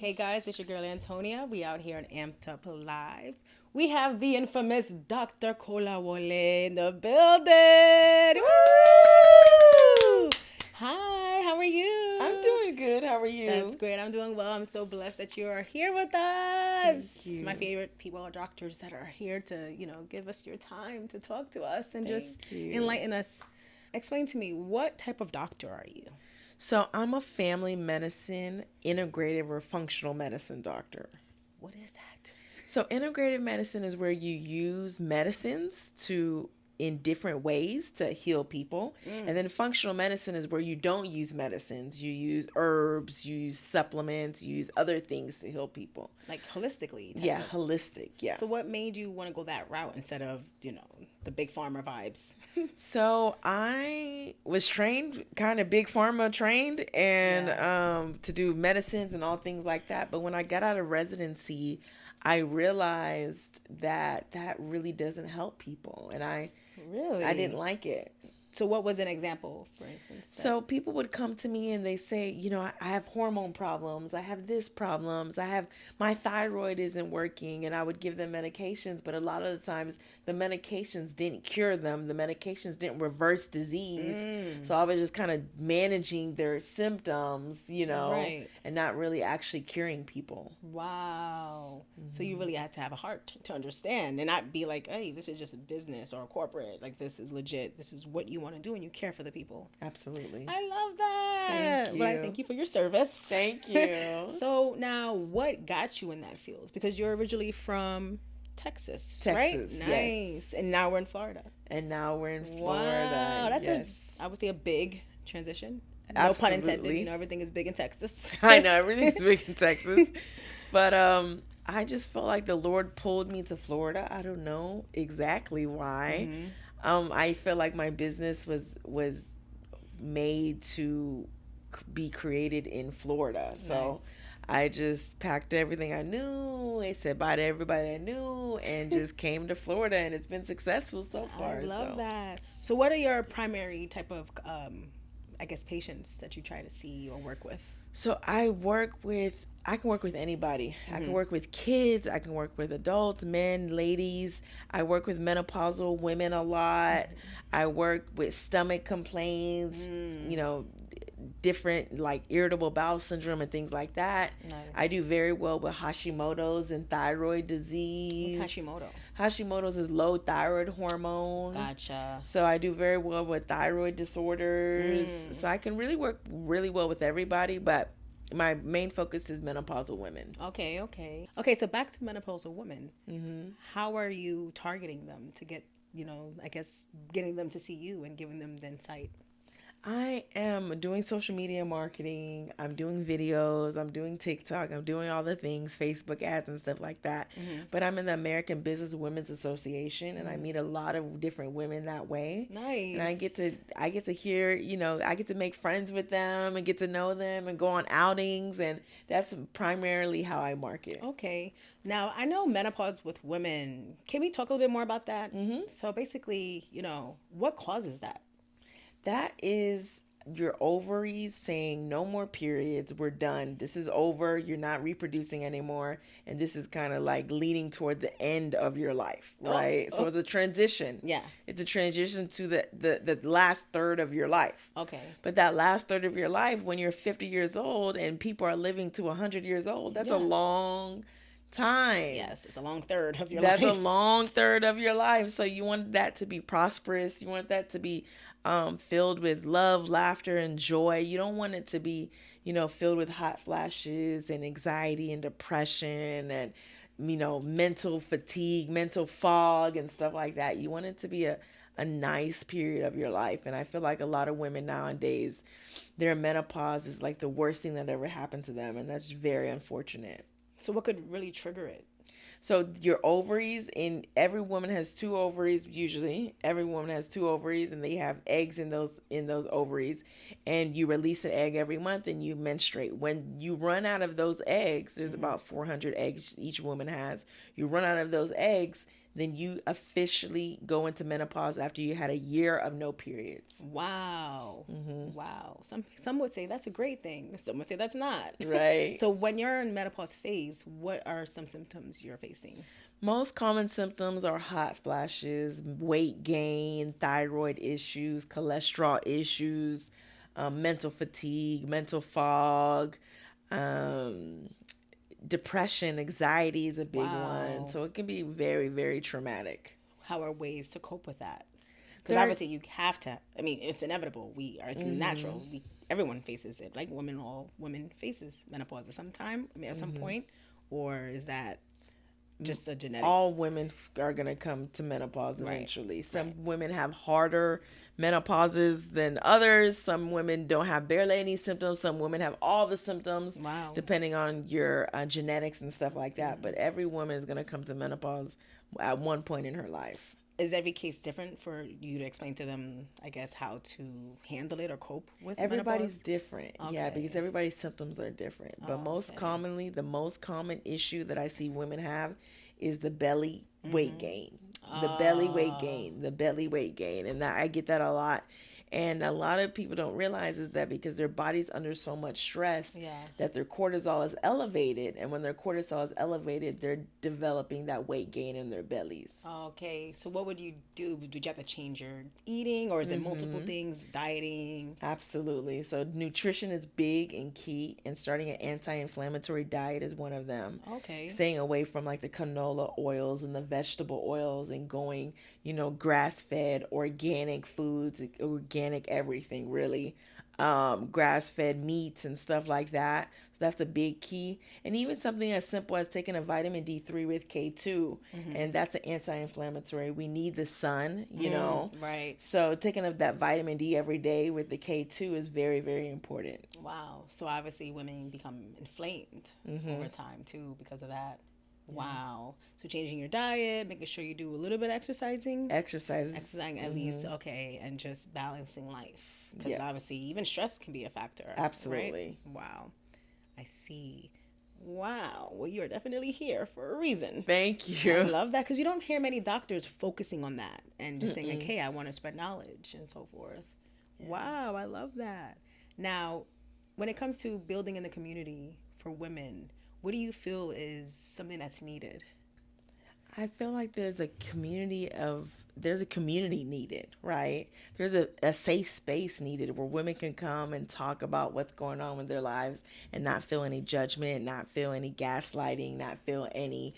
Hey guys, it's your girl Antonia. We out here on Amped Up Live. We have the infamous Dr. Kolawole in the building. Woo! Hi, how are you? I'm doing good. How are you? That's great. I'm doing well. I'm so blessed that you are here with us. Thank you. My favorite people are doctors that are here to, give us your time to talk to us and just enlighten us. Explain to me, what type of doctor are you? So I'm a family medicine, integrative or functional medicine doctor. What is that? So integrative medicine is where you use medicines in different ways to heal people. And then functional medicine is where you don't use medicines. You use herbs, you use supplements, you use other things to heal people. Like holistically. Yeah, holistic. Yeah. So what made you want to go that route instead of, the big pharma vibes? So I was trained, kind of big pharma trained, and to do medicines and all things like that. But when I got out of residency, I realized that really doesn't help people. And I didn't like it. So what was an example, for instance? So people would come to me and they say, I have hormone problems. I have this problems. My thyroid isn't working. And I would give them medications. But a lot of the times the medications didn't cure them. The medications didn't reverse disease. So I was just kind of managing their symptoms, Right. and not really actually curing people. Wow. So you really had to have a heart to understand and not be like, hey, this is just a business or a corporate. Like, this is legit. This is what you want to do and you care for the people. Absolutely. I love that. Thank you. Well, I thank you for your service. Thank you. So now, what got you in that field? Because you're originally from Texas, right? Texas, Nice. yes. And now we're in Florida. And now we're in Florida. Wow, that's I would say a big transition. No pun intended. Everything is big in Texas. I know everything's big in Texas. But I just felt like the Lord pulled me to Florida. I don't know exactly why. I feel like my business was made to be created in Florida. So I just packed everything I knew. I said bye to everybody I knew and just came to Florida, and it's been successul so far. I love that. So what are your primary type of, patients that you try to see or work with? So I can work with anybody. I can work with kids. I can work with adults, men, ladies. I work with menopausal women a lot. I work with stomach complaints, different like irritable bowel syndrome and things like that. Nice. I do very well with Hashimoto's and thyroid disease. What's Hashimoto? Hashimoto's is low thyroid hormone. Gotcha. So I do very well with thyroid disorders. So I can really work really well with everybody, but my main focus is menopausal women. Okay. So back to menopausal women. How are you targeting them to get, getting them to see you and giving them the insight? I am doing social media marketing. I'm doing videos. I'm doing TikTok. I'm doing all the things, Facebook ads and stuff like that. But I'm in the American Business Women's Association, and I meet a lot of different women that way. Nice. And I get to hear, I get to make friends with them and get to know them and go on outings, and that's primarily how I market. Okay. Now, I know menopause with women. Can we talk a little bit more about that? So basically, what causes that? That is your ovaries saying no more periods. We're done. This is over. You're not reproducing anymore. And this is kind of like leading toward the end of your life, right? So it's a transition. Yeah. It's a transition to the last third of your life. Okay. But that last third of your life, when you're 50 years old and people are living to 100 years old, that's a long time. Yes, it's a long third of your life. That's a long third of your life. So you want that to be prosperous. You want that to be filled with love, laughter, and joy. You don't want it to be, filled with hot flashes and anxiety and depression and, mental fatigue, mental fog and stuff like that. You want it to be a nice period of your life. And I feel like a lot of women nowadays, their menopause is like the worst thing that ever happened to them. And that's very unfortunate. So what could really trigger it? So your ovaries, and every woman has two ovaries usually. Every woman has two ovaries, and they have eggs in those ovaries. And you release an egg every month, and you menstruate. When you run out of those eggs, there's about 400 eggs each woman has. You run out of those eggs, then you officially go into menopause after you had a year of no periods. Wow. Wow. Some would say that's a great thing. Some would say that's not. Right. So when you're in menopause phase, what are some symptoms you're facing? Most common symptoms are hot flashes, weight gain, thyroid issues, cholesterol issues, mental fatigue, mental fog, um, depression, anxiety is a big one. So it can be very, very traumatic. How are ways to cope with that? Because obviously you have to. I mean, it's inevitable. It's natural. Everyone faces it. Like all women faces menopause at some time. I mean, at some point, or is that just a genetic? All women are going to come to menopause eventually. Some women have harder menopauses than others. Some women don't have barely any symptoms. Some women have all the symptoms. Wow. Depending on your genetics and stuff like that. But every woman is going to come to menopause at one point in her life. Is every case different for you to explain to them, I guess, how to handle it or cope with Everybody's menopause? different. Okay. Yeah, because everybody's symptoms are different. But most commonly, the most common issue that I see women have is the belly weight gain. The belly weight gain. The belly weight gain. And I get that a lot. And a lot of people don't realize is that because their body's under so much stress that their cortisol is elevated. And when their cortisol is elevated, they're developing that weight gain in their bellies. Okay. So what would you do? Would you have to change your eating, or is it multiple things, dieting? Absolutely. So nutrition is big and key, and starting an anti-inflammatory diet is one of them. Okay. Staying away from like the canola oils and the vegetable oils and going, grass-fed, organic foods, organic everything really, grass-fed meats and stuff like that. So that's a big key. And even something as simple as taking a vitamin D3 with K2, and that's an anti-inflammatory. We need the sun, Right. So taking up that vitamin D every day with the K2 is very, very important. Wow. So obviously women become inflamed over time too because of that. Wow. So changing your diet, making sure you do a little bit of exercising at least, okay, and just balancing life, because obviously even stress can be a factor. Absolutely. Right? Wow. I see. Wow. Well, you're definitely here for a reason. Thank you. I love that, because you don't hear many doctors focusing on that and just saying, okay, I want to spread knowledge and so forth. Yeah. Wow. I love that. Now, when it comes to building in the community for women, what do you feel is something that's needed? I feel like there's a community needed, right? There's a safe space needed where women can come and talk about what's going on with their lives and not feel any judgment, not feel any gaslighting, not feel any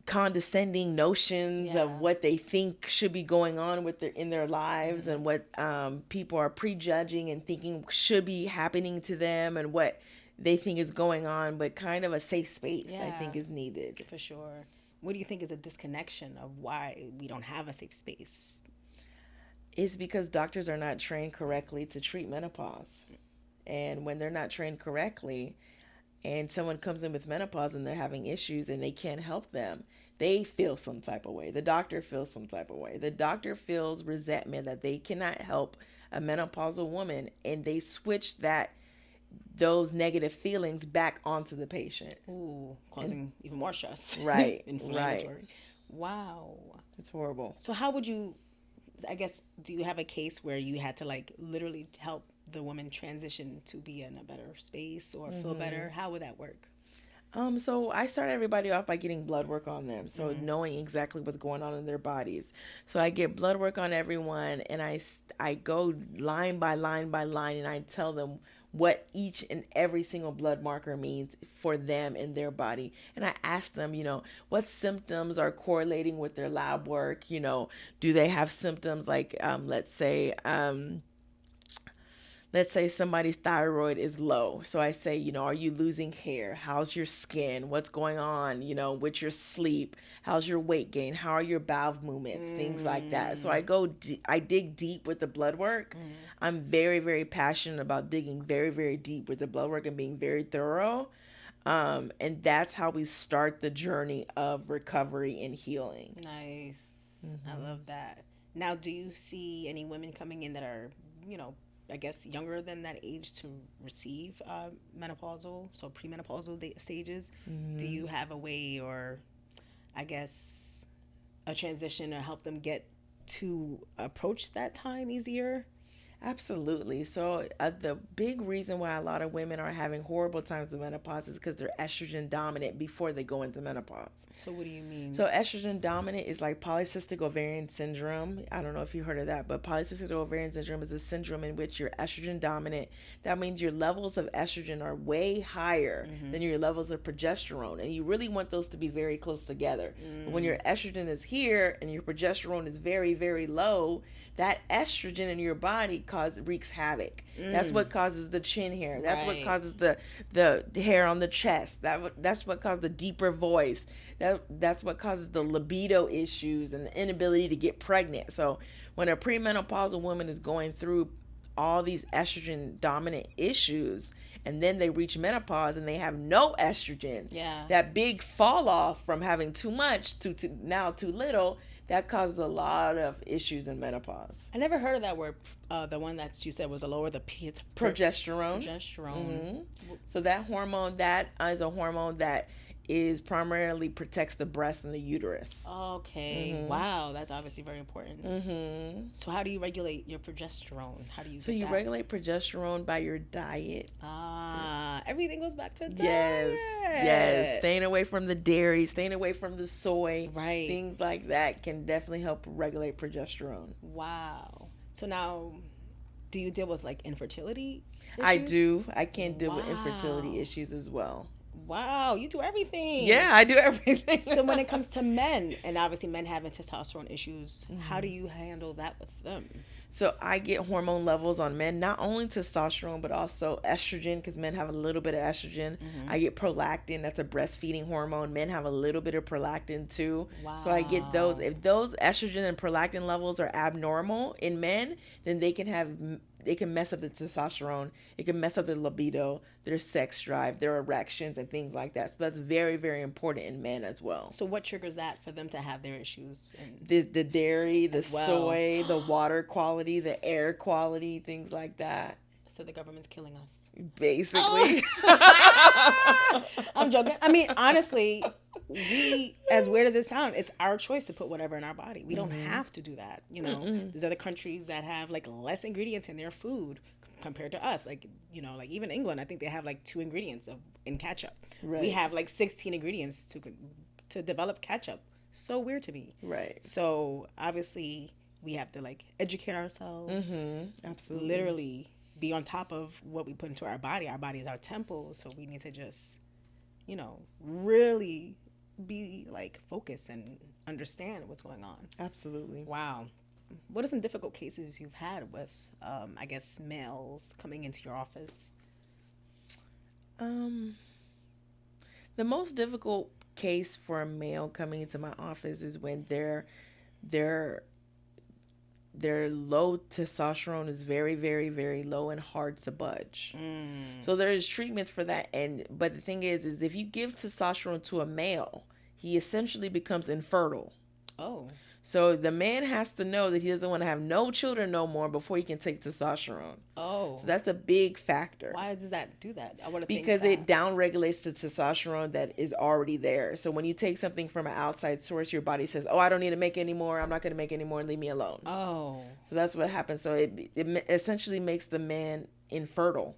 condescending notions of what they think should be going on in their lives, and what people are prejudging and thinking should be happening to them, and what they think is going on. But kind of a safe space, I think, is needed. For sure. What do you think is a disconnection of why we don't have a safe space? It's because doctors are not trained correctly to treat menopause. And when they're not trained correctly, and someone comes in with menopause and they're having issues and they can't help them, they feel some type of way. The doctor feels some type of way. The doctor feels resentment that they cannot help a menopausal woman, and they switch those negative feelings back onto the patient. Ooh, causing even more stress. Right. Inflammatory. Right. Wow. It's horrible. So how would you, I guess, do you have a case where you had to like literally help the woman transition to be in a better space or feel better? How would that work? So I start everybody off by getting blood work on them. So knowing exactly what's going on in their bodies. So I get blood work on everyone, and I go line by line by line, and I tell them what each and every single blood marker means for them in their body. And I ask them, what symptoms are correlating with their lab work? Do they have symptoms like, let's say somebody's thyroid is low. So I say, are you losing hair? How's your skin? What's going on, with your sleep? How's your weight gain? How are your bowel movements? Things like that. So I dig deep with the blood work. I'm very, very passionate about digging very, very deep with the blood work and being very thorough. And that's how we start the journey of recovery and healing. Nice. I love that. Now, do you see any women coming in that are, I guess, younger than that age to receive menopausal, so premenopausal stages? Do you have a way, or I guess, a transition or help them get to approach that time easier? Absolutely. So, the big reason why a lot of women are having horrible times of menopause is because they're estrogen dominant before they go into menopause. So what do you mean? So, estrogen dominant is like polycystic ovarian syndrome. I don't know if you heard of that, but polycystic ovarian syndrome is a syndrome in which you're estrogen dominant. That means your levels of estrogen are way higher than your levels of progesterone. And you really want those to be very close together. But when your estrogen is here and your progesterone is very, very low, that estrogen in your body wreaks havoc. That's what causes the chin hair. That's what causes the hair on the chest. That's what causes the deeper voice. That's what causes the libido issues and the inability to get pregnant. So when a premenopausal woman is going through all these estrogen dominant issues and then they reach menopause and they have no estrogen, that big fall off from having too much to now too little, that causes a lot of issues in menopause. I never heard of that word. The one that you said was a lower, the progesterone. Progesterone. So that hormone, that is a hormone that is primarily protects the breast and the uterus. Okay. Wow, that's obviously very important. So how do you regulate your progesterone? How do you? So you regulate progesterone by your diet. Everything goes back to diet. Yes. Staying away from the dairy, staying away from the soy, right? Things like that can definitely help regulate progesterone. Wow. So now, do you deal with like infertility issues? I do. I can deal with infertility issues as well. Wow, you do everything. Yeah, I do everything. So when it comes to men, and obviously men having testosterone issues, how do you handle that with them? So I get hormone levels on men, not only testosterone, but also estrogen, because men have a little bit of estrogen. I get prolactin, that's a breastfeeding hormone. Men have a little bit of prolactin too. Wow. So I get those. If those estrogen and prolactin levels are abnormal in men, then they can mess up the testosterone. It can mess up their libido, their sex drive, their erections, and things like that. So that's very, very important in men as well. So what triggers that for them to have their issues? The dairy, the soy, the water quality, the air quality, things like that. So the government's killing us. Basically. I'm joking. I mean, honestly, we, as weird as it sounds, it's our choice to put whatever in our body. We don't have to do that. You know, there's other countries that have like less ingredients in their food compared to us. Like, you know, like even England, I think they have like 2 ingredients in ketchup. Right. We have like 16 ingredients to develop ketchup. So weird to me. Right. So obviously we have to like educate ourselves. Absolutely. Literally be on top of what we put into our body. Our body is our temple. So we need to just, you know, really be like focused and understand what's going on. Absolutely. Wow. What are some difficult cases you've had with, I guess, males coming into your office? The most difficult case for a male coming into my office is when their low testosterone is very, very, very low and hard to budge. So there's treatments for that. But the thing is if you give testosterone to a male, he essentially becomes infertile. Oh. So the man has to know that he doesn't want to have no children no more before he can take testosterone. Oh. So that's a big factor. Why does that do that? Because it downregulates the testosterone that is already there. So when you take something from an outside source, your body says, oh, I don't need to make any more. I'm not going to make any more. Leave me alone. Oh. So that's what happens. So it essentially makes the man infertile.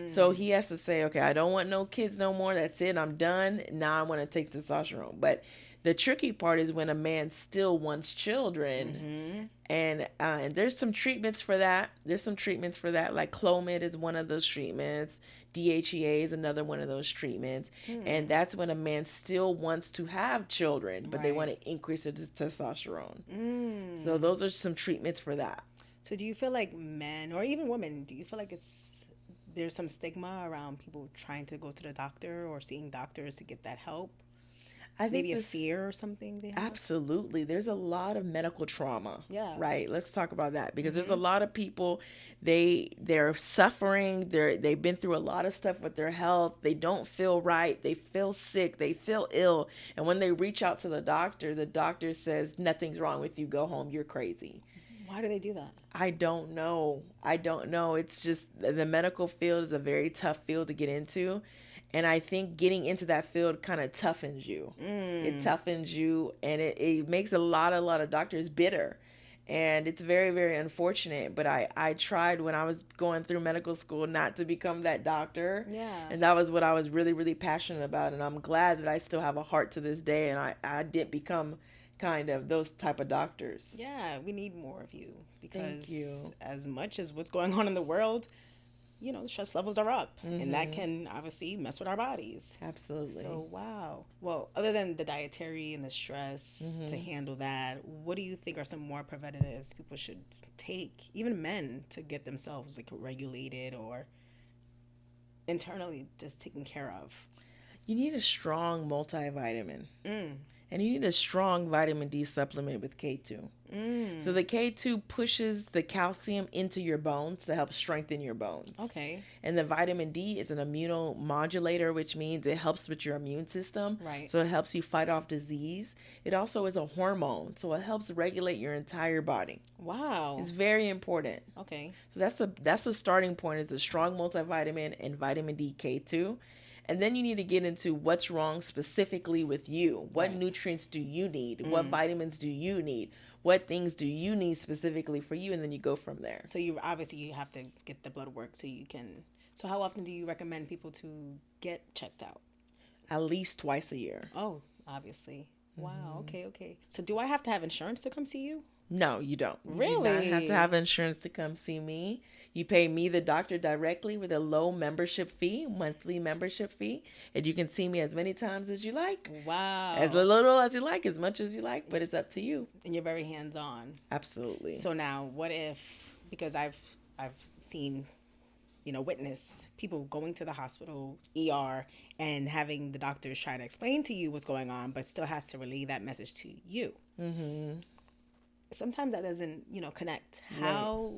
So he has to say, okay, I don't want no kids no more. That's it. I'm done. Now I want to take testosterone. But the tricky part is when a man still wants children, and there's some treatments for that. Like Clomid is one of those treatments. DHEA is another one of those treatments. And that's when a man still wants to have children, but they want to increase the testosterone. So those are some treatments for that. So do you feel like men or even women, do you feel like there's some stigma around people trying to go to the doctor or seeing doctors to get that help? I think maybe a fear or something they have? Absolutely. There's a lot of medical trauma. Yeah. Right. Let's talk about that because there's a lot of people, they're suffering. They've been through a lot of stuff with their health. They don't feel right. They feel sick. They feel ill. And when they reach out to the doctor says, nothing's wrong with you. Go home. You're crazy. Why do they do that? I don't know. It's just the medical field is a very tough field to get into. And I think getting into that field kind of toughens you. It toughens you, and it makes a lot of doctors bitter. And it's very, very unfortunate. But I tried when I was going through medical school not to become that doctor. Yeah. And that was what I was really, really passionate about. And I'm glad that I still have a heart to this day. And I didn't become kind of those type of doctors. Yeah, we need more of you, because Thank you. as much as what's going on in the world, the stress levels are up, and that can obviously mess with our bodies. Absolutely. So, wow. Well, other than the dietary and the stress to handle that, what do you think are some more preventatives people should take, even men, to get themselves like regulated or internally just taken care of? You need a strong multivitamin. And you need a strong vitamin D supplement with K2. So the K2 pushes the calcium into your bones to help strengthen your bones. Okay. And the vitamin D is an immunomodulator, which means it helps with your immune system. Right. So it helps you fight off disease. It also is a hormone, so it helps regulate your entire body. Wow. It's very important. Okay. So that's the starting point, is a strong multivitamin and vitamin D K2. And then you need to get into what's wrong specifically with you. What nutrients do you need? What vitamins do you need? What things do you need specifically for you? And then you go from there. So you have to get the blood work so you can. So how often do you recommend people to get checked out? At least twice a year. Oh, obviously. Wow. Okay. So do I have to have insurance to come see you? No, you don't. Really? You do not have to have insurance to come see me. You pay me, the doctor, directly with a low monthly membership fee. And you can see me as many times as you like. Wow. As little as you like, as much as you like, but it's up to you. And you're very hands-on. Absolutely. So now what if, because I've seen, witness people going to the hospital, ER, and having the doctors try to explain to you what's going on, but still has to relay that message to you. Sometimes that doesn't, connect. How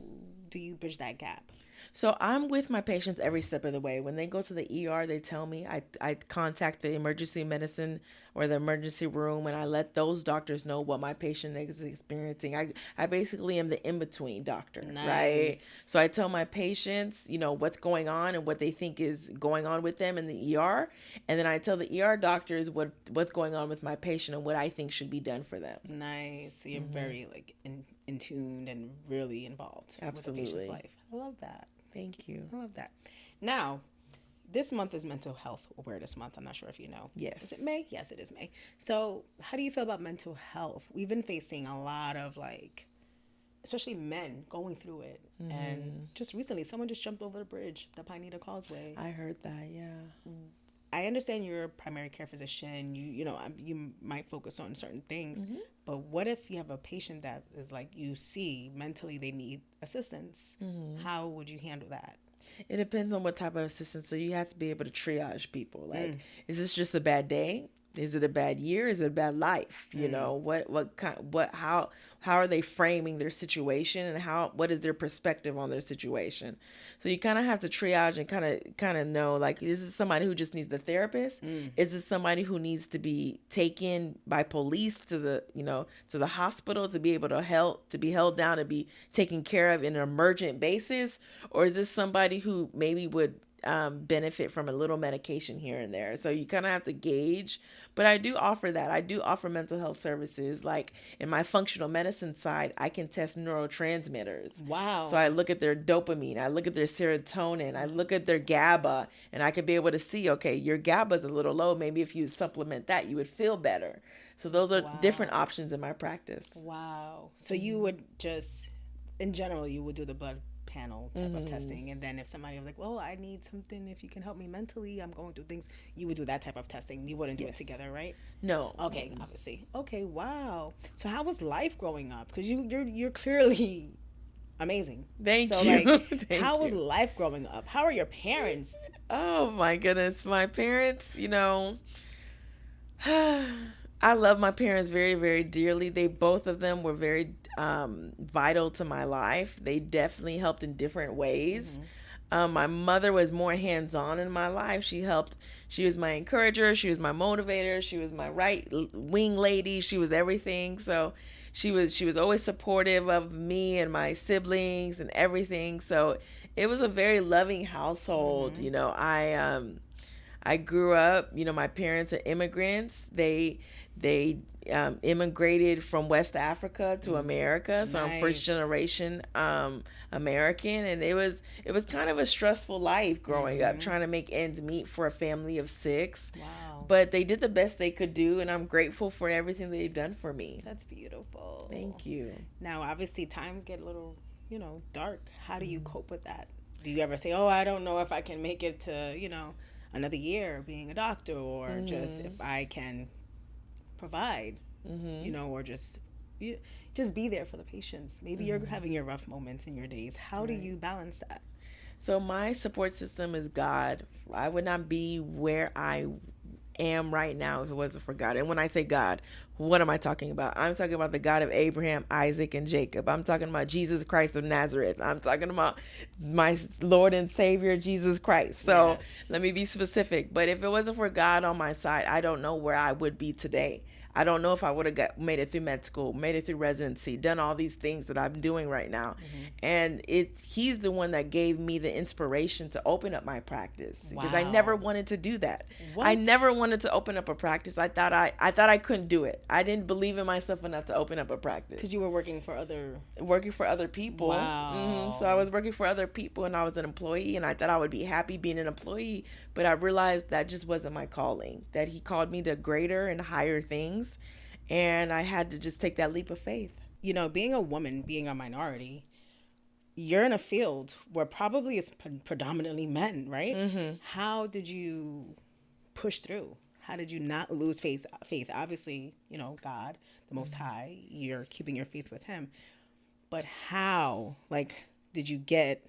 do you bridge that gap? So I'm with my patients every step of the way. When they go to the ER, they tell me, I contact the emergency medicine or the emergency room, and I let those doctors know what my patient is experiencing. I basically am the in-between doctor, right? So I tell my patients, what's going on and what they think is going on with them in the ER. And then I tell the ER doctors what's going on with my patient and what I think should be done for them. Nice. So you're very in tuned and really involved with the patient's life. I love that. Thank you. I love that. Now, this month is Mental Health Awareness Month. I'm not sure if you know. Yes. Is it May? Yes, it is May. So how do you feel about mental health? We've been facing a lot of especially men going through it. And just recently, someone just jumped over the bridge, the Pineda Causeway. I heard that, yeah. I understand you're a primary care physician. You might focus on certain things, but what if you have a patient that is you see mentally they need assistance? How would you handle that? It depends on what type of assistance. So you have to be able to triage people. Is this just a bad day? Is it a bad year? Is it a bad life? How are they framing their situation, and what is their perspective on their situation? So you kind of have to triage and kind of know, is this somebody who just needs a therapist? Is this somebody who needs to be taken by police to the hospital to be able to be held down and be taken care of in an emergent basis? Or is this somebody who maybe would benefit from a little medication here and there? So you kind of have to gauge. But I do offer that. I do offer mental health services. In my functional medicine side, I can test neurotransmitters. Wow. So I look at their dopamine, I look at their serotonin, I look at their GABA, and I could be able to see, okay, your GABA is a little low. Maybe if you supplement that, you would feel better. So those are different options in my practice. Wow. So you would just, in general, you would do the blood panel type of testing, and then if somebody was like, well, I need something, if you can help me mentally, I'm going through things, you would do that type of testing. You wouldn't do it together, right? No. Okay. Obviously. Okay. Wow. So how was life growing up? Because you're clearly amazing. Thank you. How was life growing up? How are your parents? Oh my goodness, my parents, I love my parents very, very dearly. Both of them were very vital to my life. They definitely helped in different ways. My mother was more hands-on in my life. She was my encourager. She was my motivator. She was my right wing lady. She was everything. So she was always supportive of me and my siblings and everything. So it was a very loving household. I grew up, my parents are immigrants. They immigrated from West Africa to America, so I'm first Nice. generation American, and it was kind of a stressful life growing up, trying to make ends meet for a family of 6. Wow. But they did the best they could do, and I'm grateful for everything they've done for me. That's beautiful. Thank you. Now, obviously, times get a little, dark. How do you cope with that? Do you ever say, oh, I don't know if I can make it to, another year being a doctor, or just if I can provide, or just be there for the patients. Maybe you're having your rough moments in your days. How do you balance that? So my support system is God. I would not be where I am right now if it wasn't for God. And when I say God, what am I talking about? I'm talking about the God of Abraham, Isaac, and Jacob. I'm talking about Jesus Christ of Nazareth. I'm talking about my Lord and Savior, Jesus Christ. So let me be specific. But if it wasn't for God on my side, I don't know where I would be today. I don't know if I would have made it through med school, made it through residency, done all these things that I'm doing right now. And he's the one that gave me the inspiration to open up my practice, because I never wanted to do that. What? I never wanted to open up a practice. I thought I couldn't do it. I didn't believe in myself enough to open up a practice. Because you were working for other people. Wow. So I was working for other people, and I was an employee, and I thought I would be happy being an employee, but I realized that just wasn't my calling, that he called me to greater and higher things. And I had to just take that leap of faith. Being a woman, being a minority, you're in a field where probably it's predominantly men, right? How did you push through? How did you not lose faith? Obviously, God, the Most High, you're keeping your faith with him. But how, did you get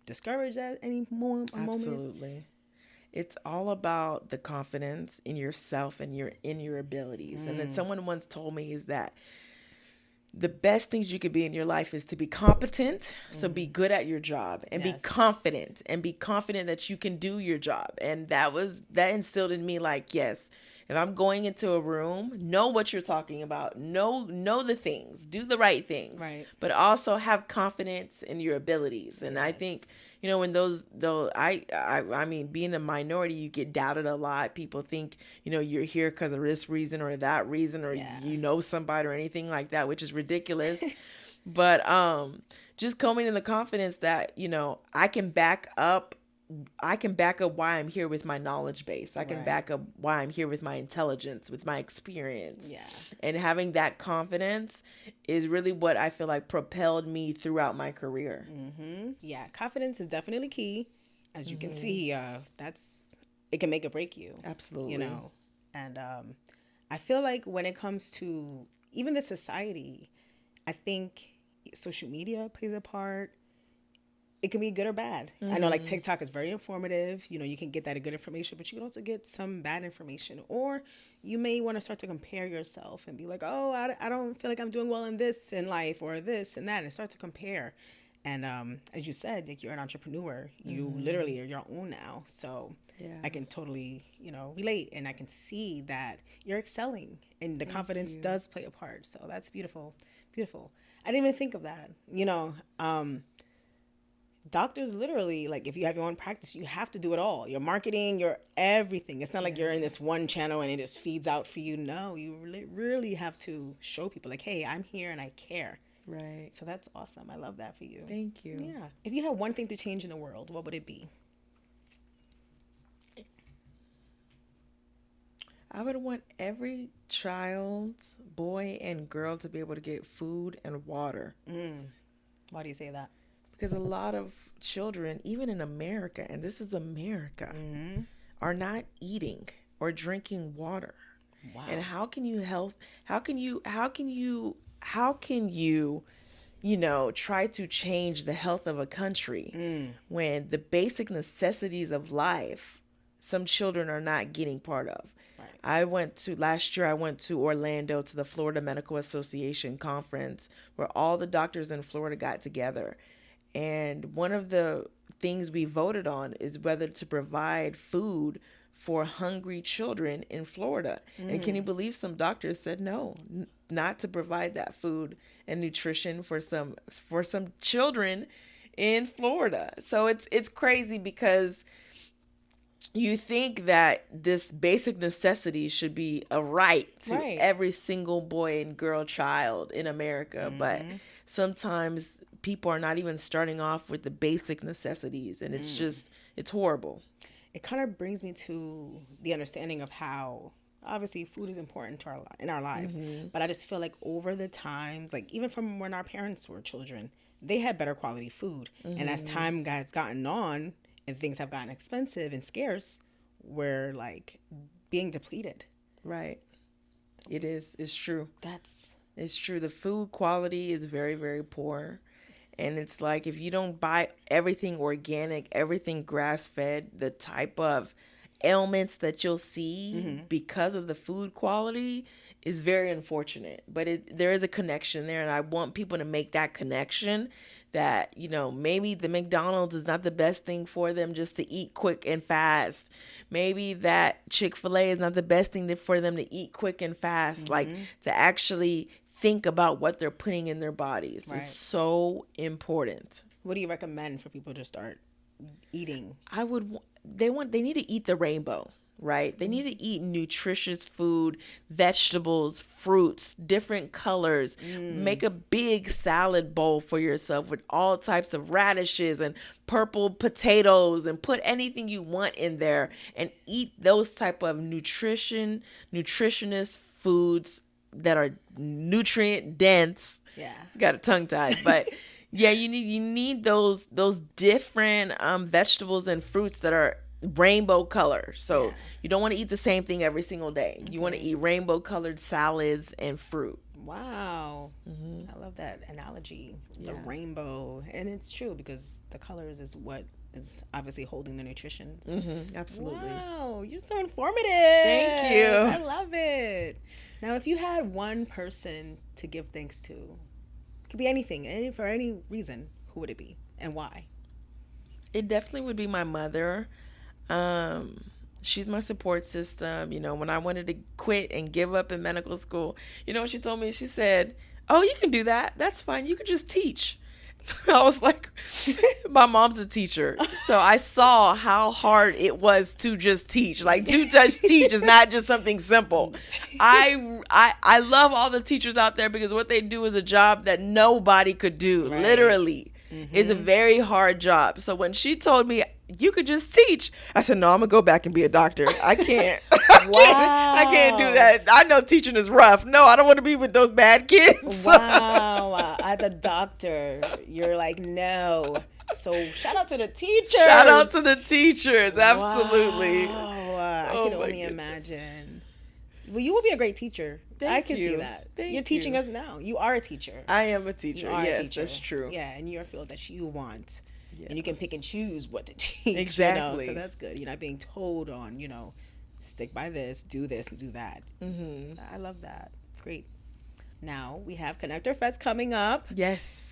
discouraged at any moment? Absolutely. It's all about the confidence in yourself and in your abilities. And then someone once told me is that the best things you could be in your life is to be competent. So be good at your job and be confident, and be confident that you can do your job. And that instilled in me, yes, if I'm going into a room, know what you're talking about, know the things, do the right things, right? But also have confidence in your abilities. And I think, when I mean, being a minority, you get doubted a lot. People think, you're here because of this reason or that reason, or somebody or anything like that, which is ridiculous. But just coming in the confidence that, I can back up why I'm here with my knowledge base. I can back up why I'm here with my intelligence, with my experience. Yeah. And having that confidence is really what I feel like propelled me throughout my career. Yeah, confidence is definitely key. As you can see, it can make or break you. Absolutely. And I feel like when it comes to even the society, I think social media plays a part. It can be good or bad. I know TikTok is very informative. You can get that good information, but you can also get some bad information. Or you may want to start to compare yourself and be like, oh, I don't feel like I'm doing well in this in life, or this and that, and start to compare. And as you said, you're an entrepreneur. You literally are your own now. So I can totally, relate, and I can see that you're excelling, and the confidence does play a part. So that's beautiful. Beautiful. I didn't even think of that. Doctors literally, if you have your own practice, you have to do it all. Your marketing, your everything. It's not like you're in this one channel and it just feeds out for you. No, you really have to show people hey, I'm here and I care. Right. So that's awesome. I love that for you. Thank you. Yeah. If you had one thing to change in the world, what would it be? I would want every child, boy and girl, to be able to get food and water. Why do you say that? Because a lot of children, even in America, and this is America, are not eating or drinking water. Wow. And how can you try to change the health of a country when the basic necessities of life, some children are not getting part of? Last year I went to Orlando to the Florida Medical Association conference, where all the doctors in Florida got together. And one of the things we voted on is whether to provide food for hungry children in Florida. And can you believe some doctors said no, not to provide that food and nutrition for some children in Florida. So it's crazy, because you think that this basic necessity should be a right to every single boy and girl child in America. But sometimes people are not even starting off with the basic necessities, and it's horrible. It kind of brings me to the understanding of how obviously food is important to in our lives. But I just feel like over the times, like even from when our parents were children, they had better quality food. And as time has gotten on, and things have gotten expensive and scarce, we're like being depleted. Right. It is. It's true. It's true. The food quality is very, very poor. And it's like if you don't buy everything organic, everything grass-fed, the type of ailments that you'll see because of the food quality is very unfortunate. But there is a connection there, and I want people to make that connection that, maybe the McDonald's is not the best thing for them just to eat quick and fast. Maybe that Chick-fil-A is not the best thing for them to eat quick and fast. Like to actually think about what they're putting in their bodies is so important. What do you recommend for people to start eating? They need to eat the rainbow. Right? They need to eat nutritious food, vegetables, fruits, different colors. Make a big salad bowl for yourself with all types of radishes and purple potatoes, and put anything you want in there and eat those type of nutritionist foods that are nutrient dense. Yeah. Got a tongue tied, but yeah, you need those different vegetables and fruits that are rainbow color. So you don't want to eat the same thing every single day. You want to eat rainbow colored salads and fruit. Wow. I love that analogy. The rainbow. And it's true because the colors is what is obviously holding the nutrition. Absolutely. Wow. You're so informative. Thank you. I love it. Now, if you had one person to give thanks to, it could be anything, for any reason, who would it be and why? It definitely would be my mother. She's my support system. When I wanted to quit and give up in medical school, what she told me? She said, "Oh, you can do that. That's fine. You can just teach." I was like, my mom's a teacher. So I saw how hard it was to just teach. Like to just teach is not just something simple. I love all the teachers out there because what they do is a job that nobody could do. Right. Literally. It's a very hard job. So when she told me you could just teach, I said, no, I'm gonna go back and be a doctor. I can't. I can't do that. I know teaching is rough. No, I don't want to be with those bad kids. Wow. As a doctor, you're like, no. So shout out to the teachers. Shout out to the teachers. Absolutely. Wow. I can only imagine. Well, you will be a great teacher. I can see that. You're teaching us now. You are a teacher. I am a teacher. Yes, that's true. Yeah, in your field that you want. Yeah. And you can pick and choose what to teach. Exactly. So that's good. You're not being told on, stick by this, do this, and do that. I love that. Great. Now we have Connector Fest coming up. Yes.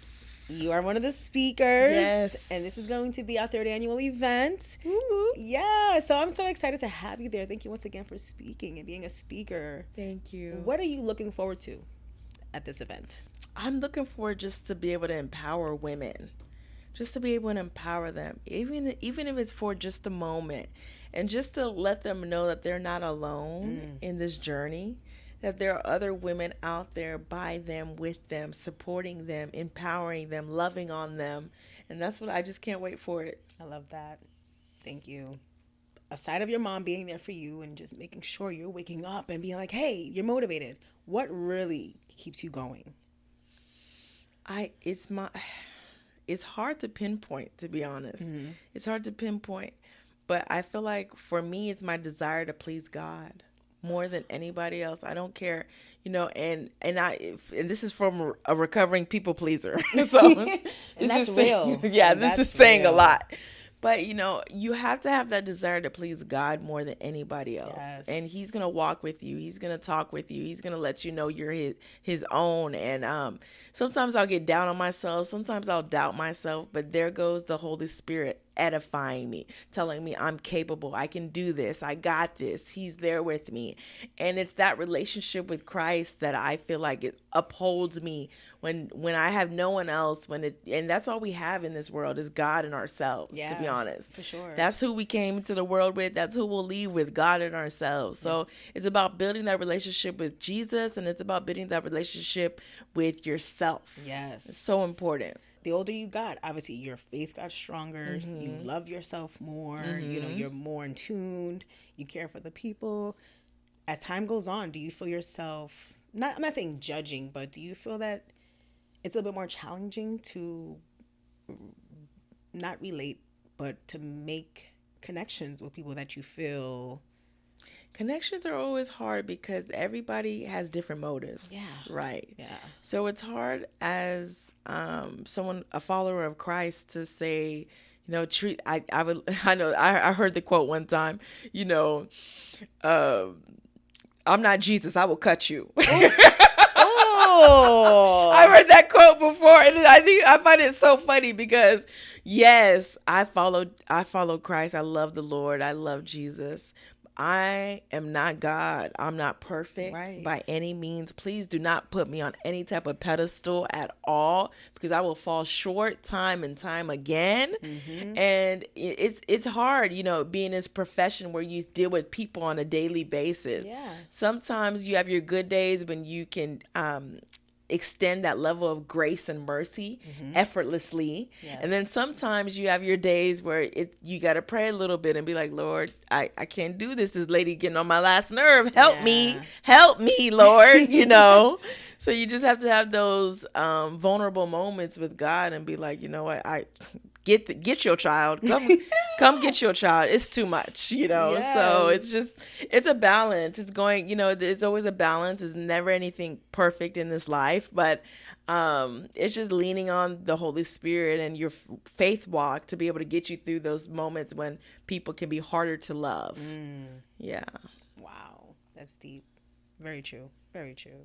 You are one of the speakers. Yes. And this is going to be our third annual event. Woo-hoo. Yeah. So I'm so excited to have you there. Thank you once again for speaking and being a speaker. Thank you. What are you looking forward to at this event? I'm looking forward just to be able to empower women. Just to be able to empower them. Even if it's for just a moment. And just to let them know that they're not alone in this journey. That there are other women out there by them, with them, supporting them, empowering them, loving on them. And that's what I just can't wait for it. I love that. Thank you. Aside of your mom being there for you and just making sure you're waking up and being like, hey, you're motivated. What really keeps you going? It's hard to pinpoint, to be honest. It's hard to pinpoint. But I feel like for me, it's my desire to please God. More than anybody else. I don't care, and this is from a recovering people pleaser. So and that's real. Yeah, this is saying a lot. But, you have to have that desire to please God more than anybody else. Yes. And he's going to walk with you. He's going to talk with you. He's going to let you know you're his own. And sometimes I'll get down on myself. Sometimes I'll doubt myself. But there goes the Holy Spirit edifying me, telling me I'm capable, I can do this, I got this, he's there with me. And it's that relationship with Christ that I feel like it upholds me when I have no one else, and that's all we have in this world is God and ourselves, to be honest. For sure. That's who we came into the world with. That's who we'll leave with, God and ourselves. So it's about building that relationship with Jesus, and it's about building that relationship with yourself. Yes. It's so important. The older you got, obviously your faith got stronger. You love yourself more. You know, you're more in tuned. You care for the people. As time goes on, do you feel yourself, I'm not saying judging, but do you feel that it's a little bit more challenging to not relate, but to make connections with people that you feel? Connections are always hard because everybody has different motives. Yeah. Right. Yeah. So it's hard as a follower of Christ, to say, you know, I heard the quote one time, you know, I'm not Jesus, I will cut you. Oh, I heard that quote before, and I find it so funny because, yes, I follow Christ. I love the Lord. I love Jesus. I am not God. I'm not perfect by any means. Please do not put me on any type of pedestal at all, because I will fall short time and time again. And it's hard, you know, being in this profession where you deal with people on a daily basis. Yeah. Sometimes you have your good days when you can extend that level of grace and mercy effortlessly. Yes. And then sometimes you have your days where you got to pray a little bit and be like, Lord, I can't do this. This lady getting on my last nerve. Help me, Lord, you know? So you just have to have those vulnerable moments with God and be like, you know what, get your child. Come get your child. It's too much, you know? Yes. So it's a balance. It's going, you know, there's always a balance. There's never anything perfect in this life, but it's just leaning on the Holy Spirit and your faith walk to be able to get you through those moments when people can be harder to love. Yeah. Wow. That's deep. Very true. Very true.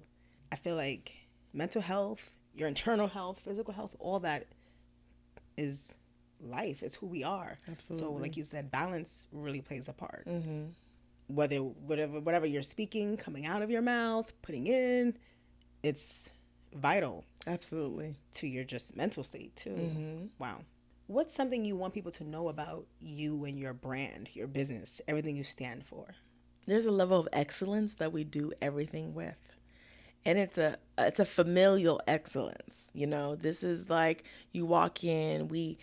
I feel like mental health, your internal health, physical health, all that is life. Is who we are. Absolutely. So like you said, balance really plays a part. Whatever you're speaking, coming out of your mouth, putting in, it's vital. Absolutely. To your just mental state too. Wow. What's something you want people to know about you and your brand, your business, everything you stand for? There's a level of excellence that we do everything with. And it's a familial excellence. You know, this is like you walk in, we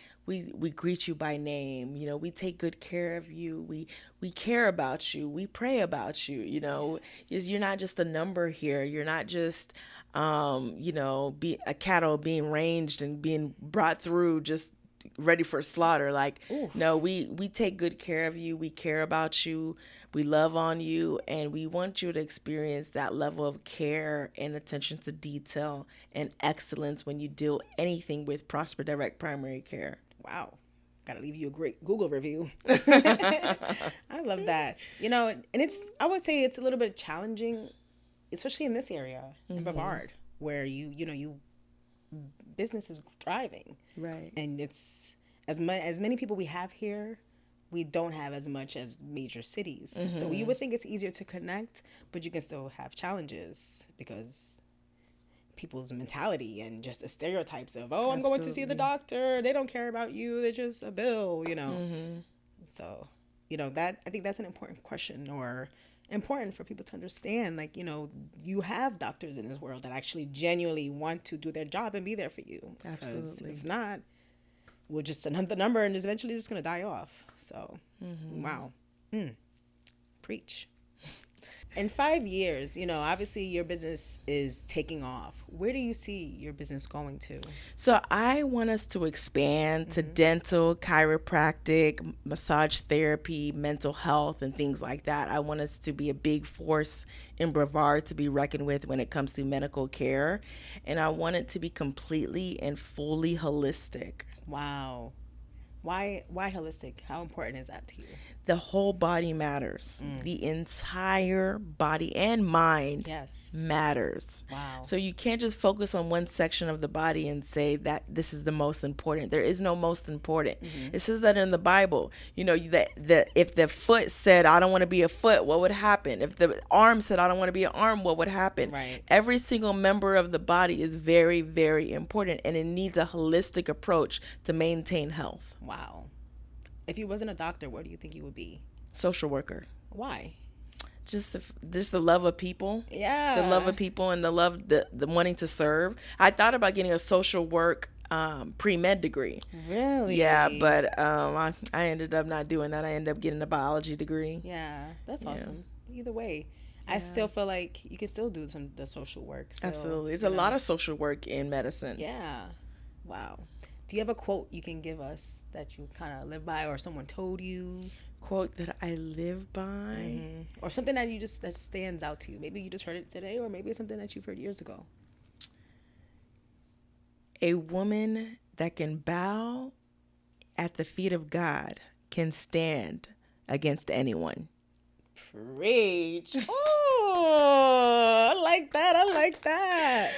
greet you by name. You know, we take good care of you. We care about you. We pray about you. You know, you're not just a number here. You're not just, you know, a cattle being ranged and being brought through just ready for slaughter. Like, no, we take good care of you. We care about you. We love on you, and we want you to experience that level of care and attention to detail and excellence when you deal anything with Prosper Direct Primary Care. Wow. Gotta leave you a great Google review. I love that. You know, and I would say it's a little bit challenging, especially in this area in Brevard, where you business is thriving. Right. And it's as many people we have here, we don't have as much as major cities. So you would think it's easier to connect, but you can still have challenges because people's mentality and just the stereotypes of, I'm going to see the doctor. They don't care about you. They're just a bill, you know. So, you know, I think that's an important question, or important for people to understand. Like, you know, you have doctors in this world that actually genuinely want to do their job and be there for you. Absolutely. If not, we're just another number and is eventually just going to die off. So, wow. Preach. In 5 years, you know, obviously your business is taking off. Where do you see your business going to? So I want us to expand to dental, chiropractic, massage therapy, mental health, and things like that. I want us to be a big force in Brevard to be reckoned with when it comes to medical care. And I want it to be completely and fully holistic. Wow. Why holistic? How important is that to you? The whole body matters. The entire body and mind matters. Wow. So you can't just focus on one section of the body and say that this is the most important. There is no most important. It says that in the Bible. You know, that if the foot said, I don't want to be a foot, what would happen? If the arm said, I don't want to be an arm, what would happen? Right. Every single member of the body is very, very important, and it needs a holistic approach to maintain health. Wow. If you wasn't a doctor, what do you think you would be? Social worker. Why? Just the love of people. Yeah. The love of people and the love, the wanting to serve. I thought about getting a social work pre-med degree. Really? Yeah, but I ended up not doing that. I ended up getting a biology degree. Yeah, that's awesome. Either way, I still feel like you can still do the social work. So, absolutely. There's a lot of social work in medicine. Yeah. Wow. Do you have a quote you can give us that you kind of live by, or someone told you? Quote that I live by? Or something that that stands out to you. Maybe you just heard it today, or maybe it's something that you've heard years ago. A woman that can bow at the feet of God can stand against anyone. Preach. Oh, I like that. I like that.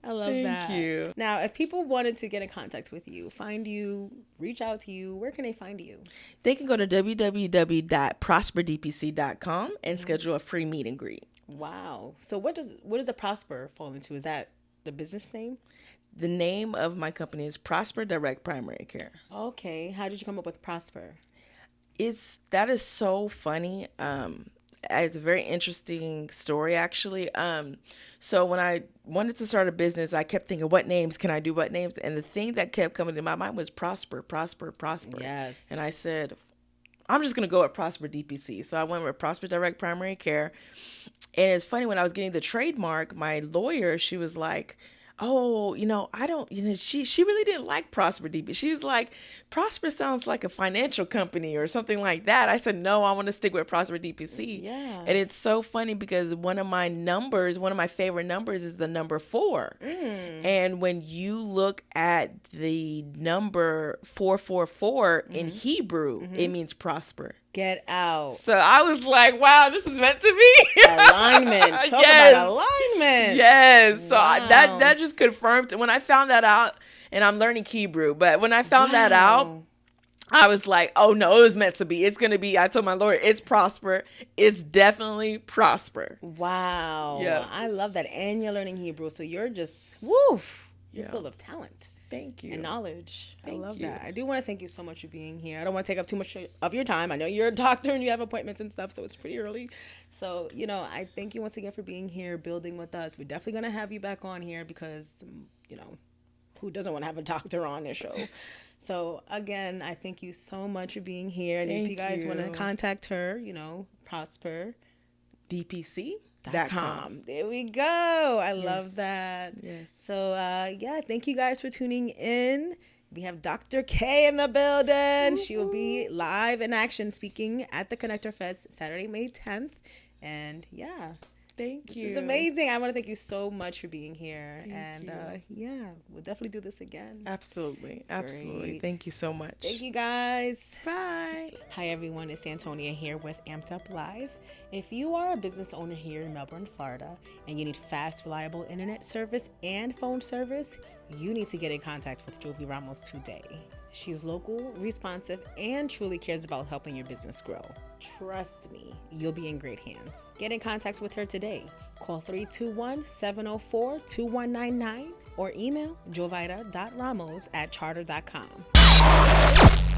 I love that. Thank you. Now, if people wanted to get in contact with you, find you, reach out to you, where can they find you? They can go to www.prosperdpc.com and schedule a free meet and greet. Wow. So what does a Prosper fall into? Is that the business name? The name of my company is Prosper Direct Primary Care. Okay. How did you come up with Prosper? That is so funny. It's a very interesting story, actually. So when I wanted to start a business, I kept thinking, what names can I do? What names? And the thing that kept coming to my mind was Prosper. Yes. And I said, I'm just going to go with Prosper DPC. So I went with Prosper Direct Primary Care. And it's funny, when I was getting the trademark, my lawyer, she was like, oh, I don't, she really didn't like Prosper DP. She was like, Prosper sounds like a financial company or something like that. I said, no, I want to stick with Prosper DPC. Yeah. And it's so funny because one of my favorite numbers is the number 4. And when you look at the number 444 in Hebrew, it means prosper. Get out. So I was like, wow, this is meant to be. Alignment. Talk about alignment. Yes. So wow. that just confirmed when I found that out, and I'm learning Hebrew, but when I found that out, I was like, oh no, it was meant to be. It's going to be, I told my lawyer, it's Prosper. It's definitely Prosper. Wow. Yeah. I love that. And you're learning Hebrew. So you're just, you're full of talent. Thank you. And knowledge. I love you. that. I do want to thank you so much for being here. I don't want to take up too much of your time. I know you're a doctor and you have appointments and stuff, so it's pretty early. So, I thank you once again for being here, building with us. We're definitely going to have you back on here because, who doesn't want to have a doctor on their show? So, again, I thank you so much for being here. And if you guys want to contact her, Prosper DPC.com. There we go. I love that. Yes. So, thank you guys for tuning in. We have Dr. K in the building. She will be live in action speaking at the Connector Fest Saturday, May 10th. And thank you. This is amazing. I want to thank you so much for being here. Thank you. We'll definitely do this again. Absolutely. Great. Thank you so much. Thank you guys. Bye. Hi everyone, it's Antonia here with Amped Up Live. If you are a business owner here in Melbourne, Florida, and you need fast, reliable internet service and phone service, you need to get in contact with Jovi Ramos today. She's local, responsive, and truly cares about helping your business grow. Trust me, you'll be in great hands. Get in contact with her today. Call 321-704-2199 or email jovita.ramos@charter.com.